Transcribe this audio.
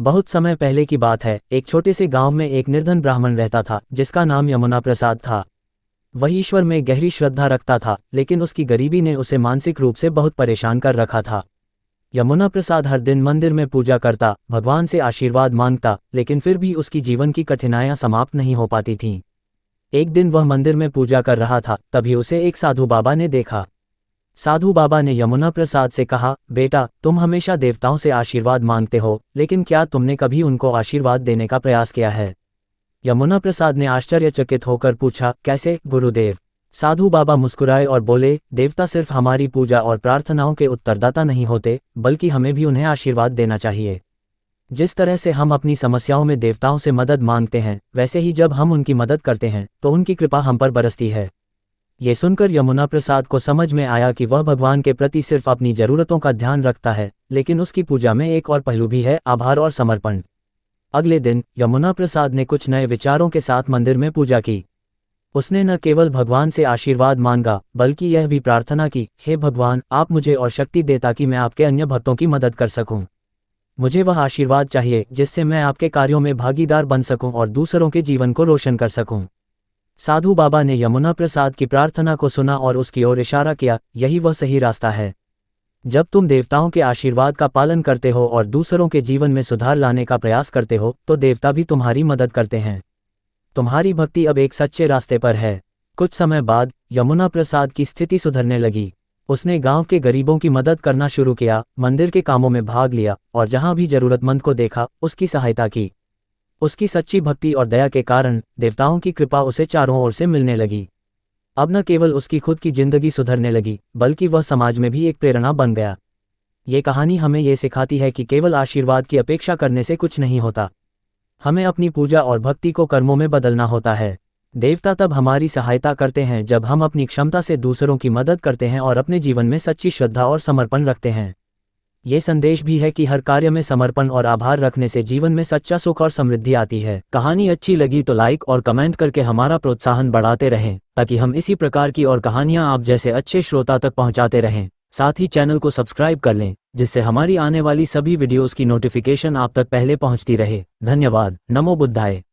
बहुत समय पहले की बात है, एक छोटे से गांव में एक निर्धन ब्राह्मण रहता था जिसका नाम यमुना प्रसाद था। वह ईश्वर में गहरी श्रद्धा रखता था, लेकिन उसकी गरीबी ने उसे मानसिक रूप से बहुत परेशान कर रखा था। यमुना प्रसाद हर दिन मंदिर में पूजा करता, भगवान से आशीर्वाद मांगता, लेकिन फिर भी उसकी जीवन की कठिनाइयां समाप्त नहीं हो पाती थीं। एक दिन वह मंदिर में पूजा कर रहा था, तभी उसे एक साधु बाबा ने देखा। साधु बाबा ने यमुना प्रसाद से कहा, बेटा, तुम हमेशा देवताओं से आशीर्वाद मांगते हो, लेकिन क्या तुमने कभी उनको आशीर्वाद देने का प्रयास किया है? यमुना प्रसाद ने आश्चर्यचकित होकर पूछा, कैसे गुरुदेव? साधु बाबा मुस्कुराए और बोले, देवता सिर्फ हमारी पूजा और प्रार्थनाओं के उत्तरदाता नहीं होते, बल्कि हमें भी उन्हें आशीर्वाद देना चाहिए। जिस तरह से हम अपनी समस्याओं में देवताओं से मदद मांगते हैं, वैसे ही जब हम उनकी मदद करते हैं तो उनकी कृपा हम पर बरसती है। ये सुनकर यमुना प्रसाद को समझ में आया कि वह भगवान के प्रति सिर्फ अपनी जरूरतों का ध्यान रखता है, लेकिन उसकी पूजा में एक और पहलू भी है, आभार और समर्पण। अगले दिन यमुना प्रसाद ने कुछ नए विचारों के साथ मंदिर में पूजा की। उसने न केवल भगवान से आशीर्वाद मांगा, बल्कि यह भी प्रार्थना की, हे भगवान, आप मुझे और शक्ति दे ताकि मैं आपके अन्य भक्तों की मदद कर सकूं। मुझे वह आशीर्वाद चाहिए जिससे मैं आपके कार्यों में भागीदार बन सकूं और दूसरों के जीवन को रोशन कर सकूं। साधु बाबा ने यमुना प्रसाद की प्रार्थना को सुना और उसकी ओर इशारा किया, यही वह सही रास्ता है। जब तुम देवताओं के आशीर्वाद का पालन करते हो और दूसरों के जीवन में सुधार लाने का प्रयास करते हो, तो देवता भी तुम्हारी मदद करते हैं। तुम्हारी भक्ति अब एक सच्चे रास्ते पर है। कुछ समय बाद यमुना प्रसाद की स्थिति सुधरने लगी। उसने गांव के गरीबों की मदद करना शुरू किया, मंदिर के कामों में भाग लिया और जहां भी जरूरतमंद को देखा उसकी सहायता की। उसकी सच्ची भक्ति और दया के कारण देवताओं की कृपा उसे चारों ओर से मिलने लगी। अब न केवल उसकी खुद की जिंदगी सुधरने लगी, बल्कि वह समाज में भी एक प्रेरणा बन गया। ये कहानी हमें ये सिखाती है कि केवल आशीर्वाद की अपेक्षा करने से कुछ नहीं होता। हमें अपनी पूजा और भक्ति को कर्मों में बदलना होता है। देवता तब हमारी सहायता करते हैं जब हम अपनी क्षमता से दूसरों की मदद करते हैं और अपने जीवन में सच्ची श्रद्धा और समर्पण रखते हैं। ये संदेश भी है कि हर कार्य में समर्पण और आभार रखने से जीवन में सच्चा सुख और समृद्धि आती है। कहानी अच्छी लगी तो लाइक और कमेंट करके हमारा प्रोत्साहन बढ़ाते रहें, ताकि हम इसी प्रकार की और कहानियां आप जैसे अच्छे श्रोता तक पहुंचाते रहें। साथ ही चैनल को सब्सक्राइब कर लें, जिससे हमारी आने वाली सभी वीडियोस की नोटिफिकेशन आप तक पहले पहुंचती रहे। धन्यवाद। नमो बुद्धाय।